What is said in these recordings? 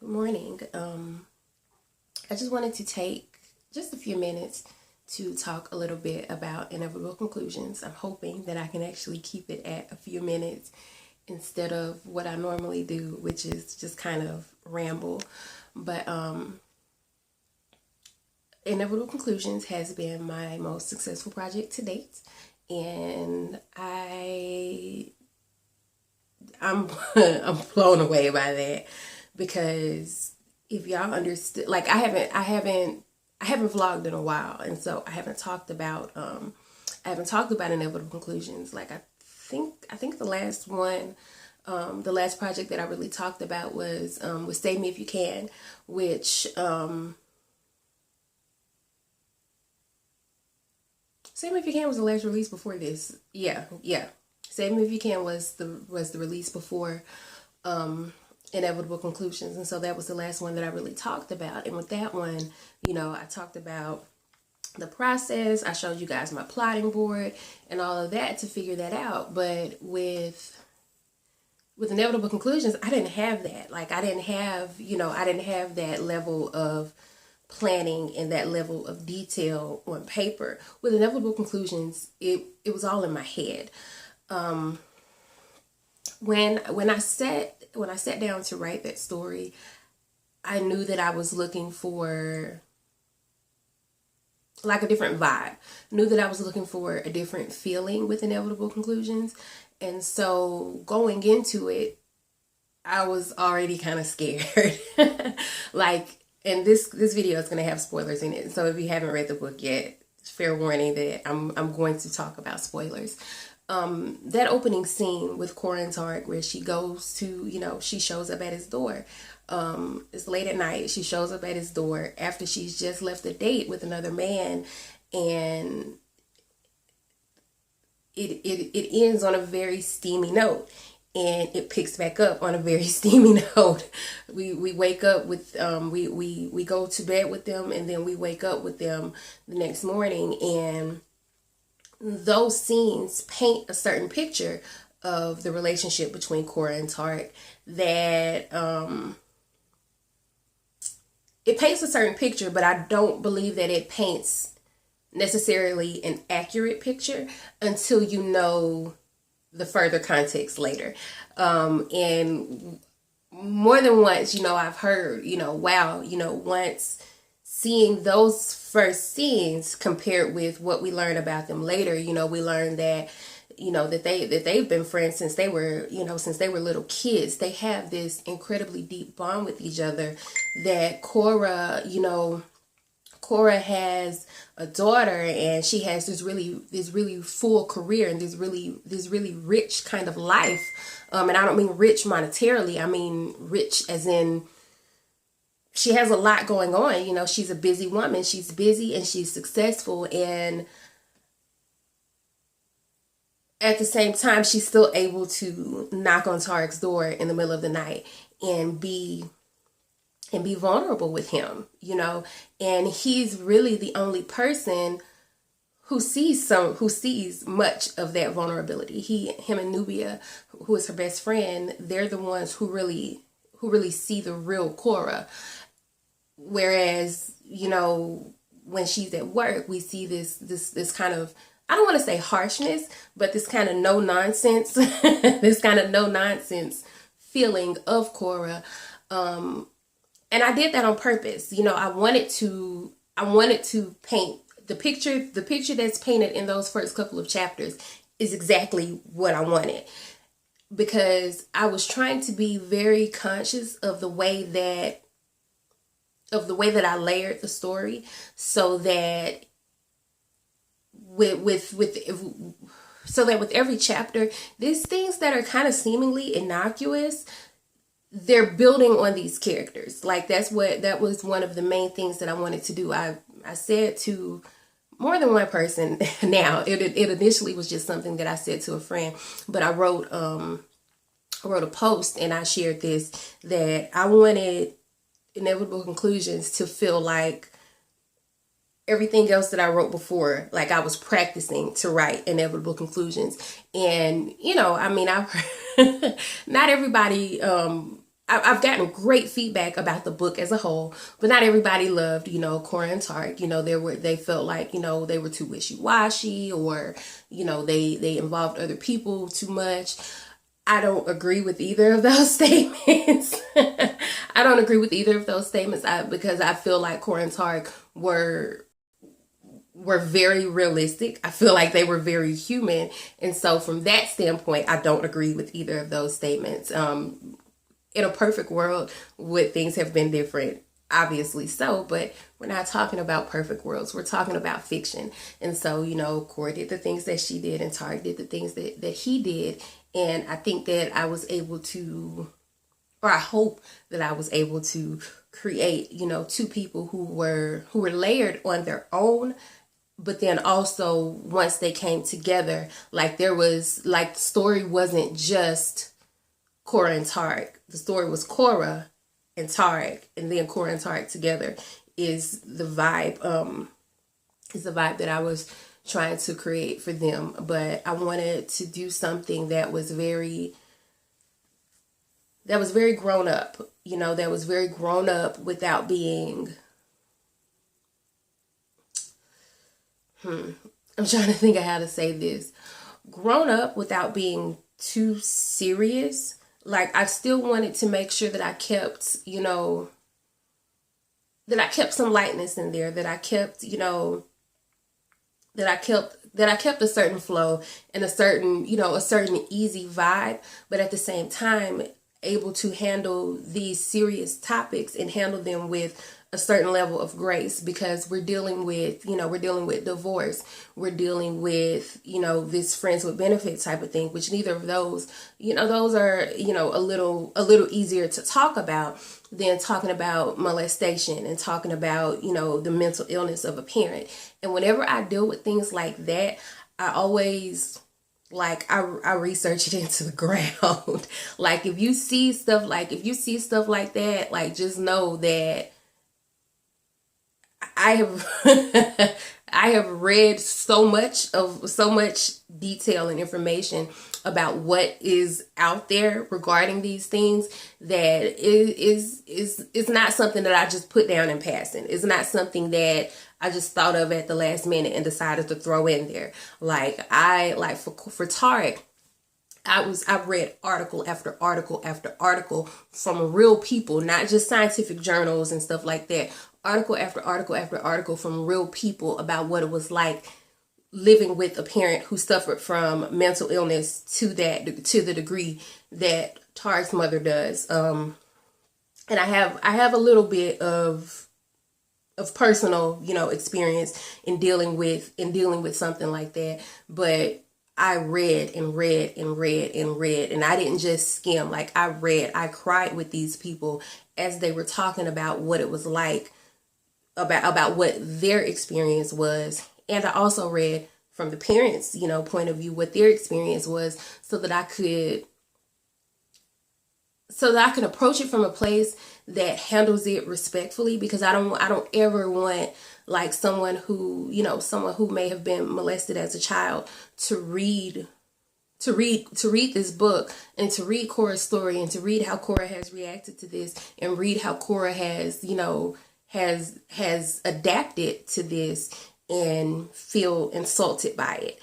Good morning. I just wanted to take just a few minutes to talk a little bit about inevitable conclusions. I'm hoping that I can actually keep it at a few minutes instead of what I normally do, which is just kind of ramble. But inevitable conclusions has been my most successful project to date, and I'm I'm blown away by that. Because if y'all understood, like I haven't vlogged in a while, and so I haven't talked about inevitable conclusions. Like I think the last one, the last project that I really talked about was Save Me If You Can, which Save Me If You Can was the last release before this. Yeah. Save Me If You Can was the release before inevitable conclusions, and so that was the last one that I really talked about. And with that one, I talked about the process. I showed you guys my plotting board and all of that to figure that out. But with inevitable conclusions, I didn't have that. Like I didn't have that level of planning and that level of detail on paper. With inevitable conclusions, it was all in my head. When I sat down to write that story, I knew that I was looking for like a different vibe. I knew that I was looking for a different feeling with inevitable conclusions. And so going into it, I was already kind of scared. And this video is going to have spoilers in it. So if you haven't read the book yet, fair warning that I'm going to talk about spoilers. That opening scene with Cora and Tarek, where she goes to, she shows up at his door. It's late at night. She shows up at his door after she's just left a date with another man, and it ends on a very steamy note, and it picks back up on a very steamy note. We wake up with we go to bed with them, and then we wake up with them the next morning, and those scenes paint a certain picture of the relationship between Cora and Tarek that it paints a certain picture, but I don't believe that it paints necessarily an accurate picture until you know the further context later. And more than once, I've heard, wow, once seeing those first scenes compared with what we learn about them later, we learn that, that they've been friends since they were, since they were little kids. They have this incredibly deep bond with each other. That Cora has a daughter, and she has this really full career and this really rich kind of life. And I don't mean rich monetarily. I mean rich as in she has a lot going on. She's a busy woman. She's busy and she's successful, and at the same time, she's still able to knock on Tarek's door in the middle of the night and be vulnerable with him, and he's really the only person who sees much of that vulnerability. Him and Nubia, who is her best friend, they're the ones who really see the real Cora. Whereas, when she's at work, we see this kind of, I don't want to say harshness, but this kind of no nonsense, feeling of Cora. And I did that on purpose. I wanted to paint the picture that's painted in those first couple of chapters is exactly what I wanted, because I was trying to be very conscious of the way that I layered the story, so that with every chapter, these things that are kind of seemingly innocuous, they're building on these characters. Like that was one of the main things that I wanted to do. I said to more than one person now. It initially was just something that I said to a friend, but I wrote a post and I shared this, that I wanted inevitable conclusions to feel like everything else that I wrote before, like I was practicing to write inevitable conclusions. And, I've not everybody I've gotten great feedback about the book as a whole, but not everybody loved, Cora and Tark. They felt like, they were too wishy-washy, or, they involved other people too much. I don't agree with either of those statements. I don't agree with either of those statements because I feel like Cora and Tark were very realistic. I feel like they were very human. And so from that standpoint, I don't agree with either of those statements. In a perfect world, would things have been different? Obviously so, but we're not talking about perfect worlds. We're talking about fiction. And so, Cora did the things that she did and Tark did the things that he did. And I think that I was able to, or I hope that I was able to create, two people who were layered on their own, but then also once they came together, like the story wasn't just Cora and Tark. The story was Cora and Tark, and then Cora and Tark together is the vibe. Is the vibe that I was trying to create for them. But I wanted to do something that was very grown up. That was very grown up without being. I'm trying to think of how to say this. Grown up without being too serious. Like, I still wanted to make sure that I kept, some lightness in there, that I kept, that I kept a certain flow and a certain easy vibe, but at the same time, able to handle these serious topics and handle them with a certain level of grace, because we're dealing with divorce. We're dealing with, this friends with benefits type of thing, which neither of those, those are, a little easier to talk about than talking about molestation and talking about, the mental illness of a parent. And whenever I deal with things like that, I always, I research it into the ground. Like, if you see stuff like that, just know that I have I have read so much detail and information about what is out there regarding these things that is not something that I just put down in passing. It's not something that I just thought of at the last minute and decided to throw in there. For Tarek, I've read article after article after article from real people, not just scientific journals and stuff like that. Article after article after article from real people about what it was like living with a parent who suffered from mental illness to the degree that Tarek's mother does. And I have a little bit of personal, experience in dealing with something like that, but I read and read and read and read, and I didn't just skim. Like, I cried with these people as they were talking about what it was like, about what their experience was. And I also read from the parents, point of view, what their experience was, so that I could approach it from a place that handles it respectfully, because I don't ever want, like, someone who may have been molested as a child to read this book and to read Cora's story and to read how Cora has reacted to this and read how Cora has has adapted to this and feel insulted by it.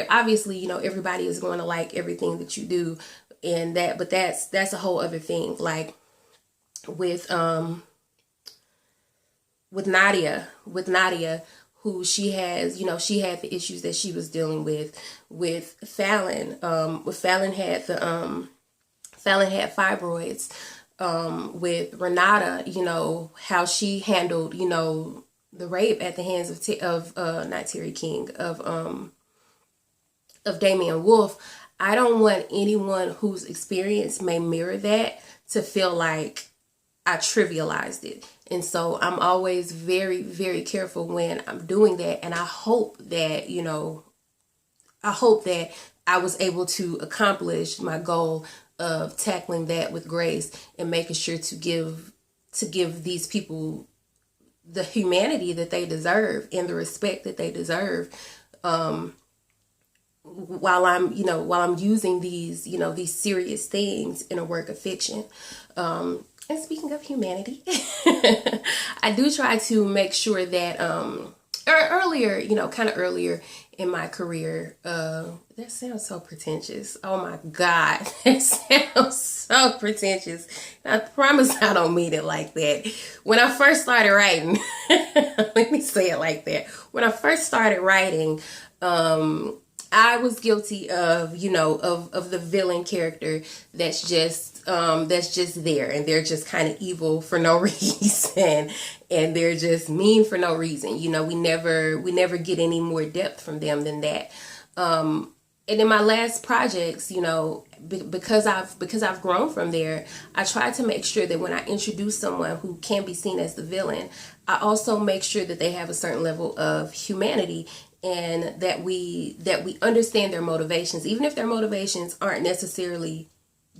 Obviously, everybody is going to like everything that you do, and but that's a whole other thing. Like with Nadia, who she has, she had the issues that she was dealing with Fallon. Fallon had fibroids. With Renata, how she handled, the rape at the hands of not Terry King, of Damian Wolf. I don't want anyone whose experience may mirror that to feel like I trivialized it. And so I'm always very, very careful when I'm doing that. And I hope that, I was able to accomplish my goal of tackling that with grace and making sure to give these people the humanity that they deserve and the respect that they deserve, while I'm using these, these serious things in a work of fiction. And speaking of humanity, I do try to make sure that earlier, kind of earlier in my career, that sounds so pretentious. Oh my God, that sounds so pretentious. I promise I don't mean it like that. When I first started writing, let me say it like that. When I first started writing, I was guilty of, of the villain character that's just there, and they're just kind of evil for no reason, and they're just mean for no reason. We never get any more depth from them than that. And in my last projects, because I've grown from there, I try to make sure that when I introduce someone who can be seen as the villain, I also make sure that they have a certain level of humanity, and that we understand their motivations. Even if their motivations aren't necessarily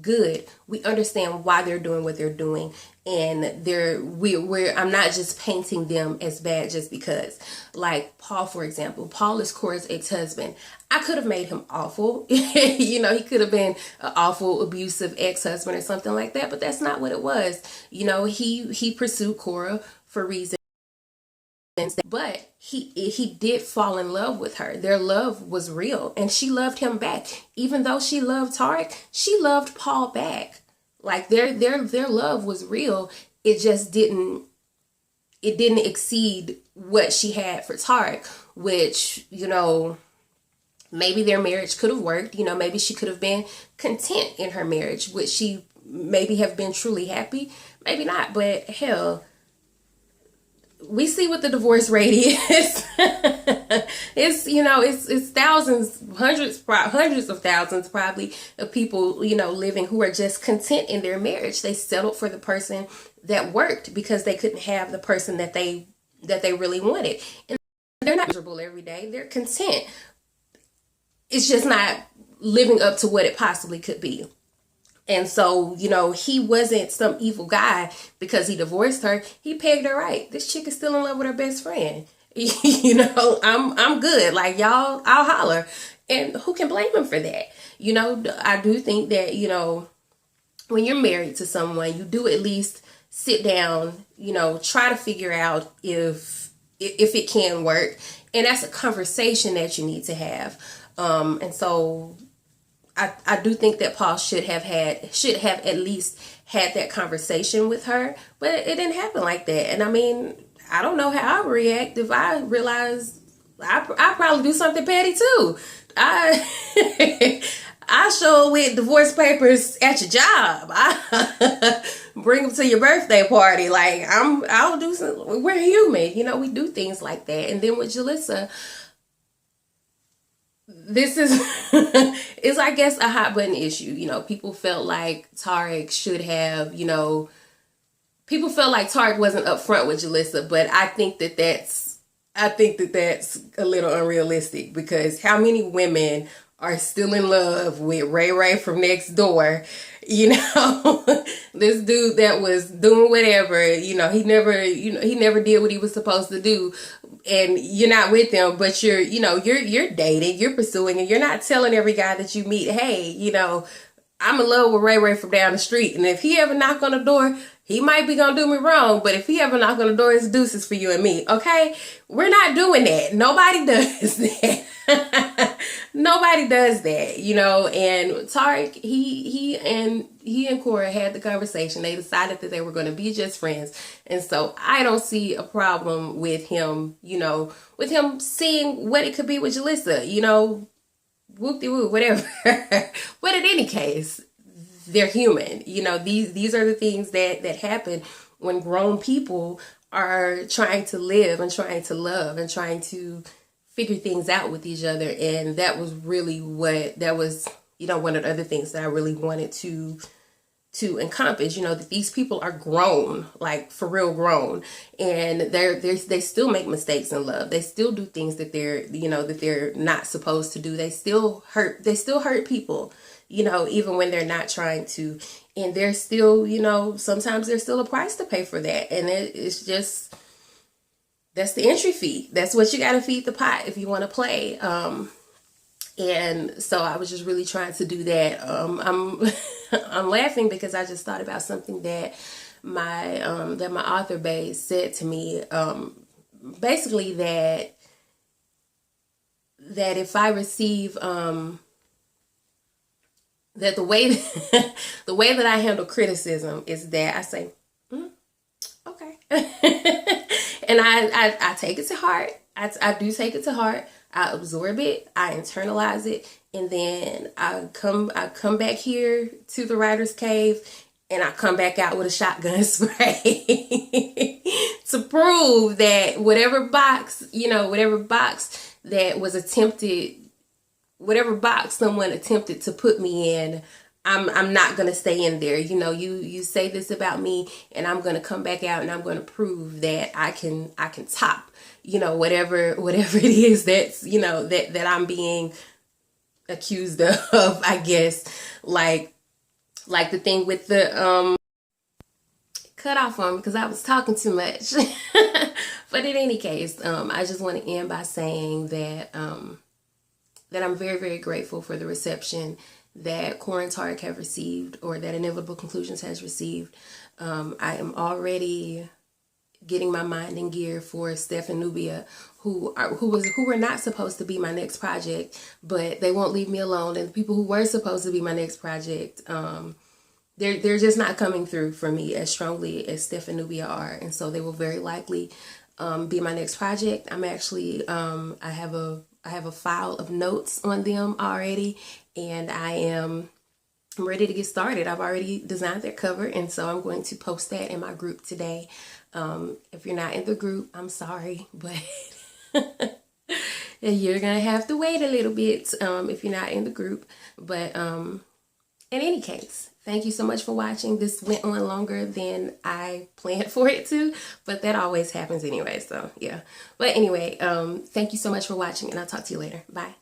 good, we understand why they're doing what they're doing, and I'm not just painting them as bad just because. Like Paul, for example. Paul is Cora's ex-husband. I could have made him awful. He could have been an awful, abusive ex-husband or something like that, but that's not what it was. He pursued Cora for reasons, but he did fall in love with her. Their love was real, and she loved him back. Even though she loved Tarek, she loved Paul back. Like their love was real. It just didn't exceed what she had for Tarek, which, maybe their marriage could have worked. Maybe she could have been content in her marriage. Would she maybe have been truly happy? Maybe not, but hell, we see what the divorce rate is. It's thousands, hundreds of thousands probably of people, living who are just content in their marriage. They settled for the person that worked because they couldn't have the person that they really wanted. And they're not miserable every day. They're content. It's just not living up to what it possibly could be. And so, he wasn't some evil guy because he divorced her. He pegged her right. This chick is still in love with her best friend. I'm good. Like, y'all, I'll holler. And who can blame him for that? I do think that, when you're married to someone, you do at least sit down, try to figure out if it can work. And that's a conversation that you need to have. And so I do think that Paul should have at least had that conversation with her, but it didn't happen like that. And I mean, I don't know how I would react if I realized I probably do something petty too. I show with divorce papers at your job. I bring them to your birthday party. Like I'll do some. We're human, we do things like that. And then with Jalissa, this is is I guess a hot button issue. People felt like Tarek should have, people felt like Tarek wasn't upfront with Jalissa, but I think that that's a little unrealistic, because how many women are still in love with Ray from next door? This dude that was doing whatever, he never did what he was supposed to do. And you're not with them, but you're dating, you're pursuing, and you're not telling every guy that you meet, hey, I'm in love with Ray from down the street. And if he ever knock on the door, he might be gonna do me wrong, but if he ever knock on the door, it's deuces for you and me. Okay? We're not doing that. Nobody does that. Nobody does that, and Tarek, he and Cora had the conversation. They decided that they were going to be just friends. And so I don't see a problem with him, with him seeing what it could be with Jalissa, whoop-de-whoop, whatever. But in any case, they're human. These are the things that happen when grown people are trying to live and trying to love and trying to figure things out with each other. And that was really one of the other things that I really wanted to encompass, that these people are grown, like for real grown, and they still make mistakes in love. They still do things that they're not supposed to do. They still hurt people, even when they're not trying to. And there's still, sometimes there's still a price to pay for that. And it's just, that's the entry fee. That's what you got to feed the pot if you want to play. And so I was just really trying to do that. I'm I'm laughing because I just thought about something that my author base said to me. Basically that if I receive that the way the way that I handle criticism is that I say, okay. And I take it to heart. I do take it to heart. I absorb it. I internalize it. And then I come back here to the writer's cave, and I come back out with a shotgun spray to prove that whatever box that was attempted, whatever box someone attempted to put me in, I'm not going to stay in there. You say this about me, and I'm going to come back out and I'm going to prove that I can top, whatever it is that's, that I'm being accused of, I guess. Like the thing with the cut off on me because I was talking too much. But in any case, I just want to end by saying that that I'm very, very grateful for the reception that Quarantaric have received, or that Inevitable Conclusions has received. I am already getting my mind in gear for Steph and Nubia, who were not supposed to be my next project, but they won't leave me alone. And the people who were supposed to be my next project, they're just not coming through for me as strongly as Steph and Nubia are, and so they will very likely be my next project. I'm actually I have a file of notes on them already, and I'm ready to get started. I've already designed their cover, and so I'm going to post that in my group today. If you're not in the group, I'm sorry, but you're gonna have to wait a little bit if you're not in the group. But in any case, thank you so much for watching. This went on longer than I planned for it to, but that always happens anyway, so yeah. But anyway, thank you so much for watching, and I'll talk to you later. Bye.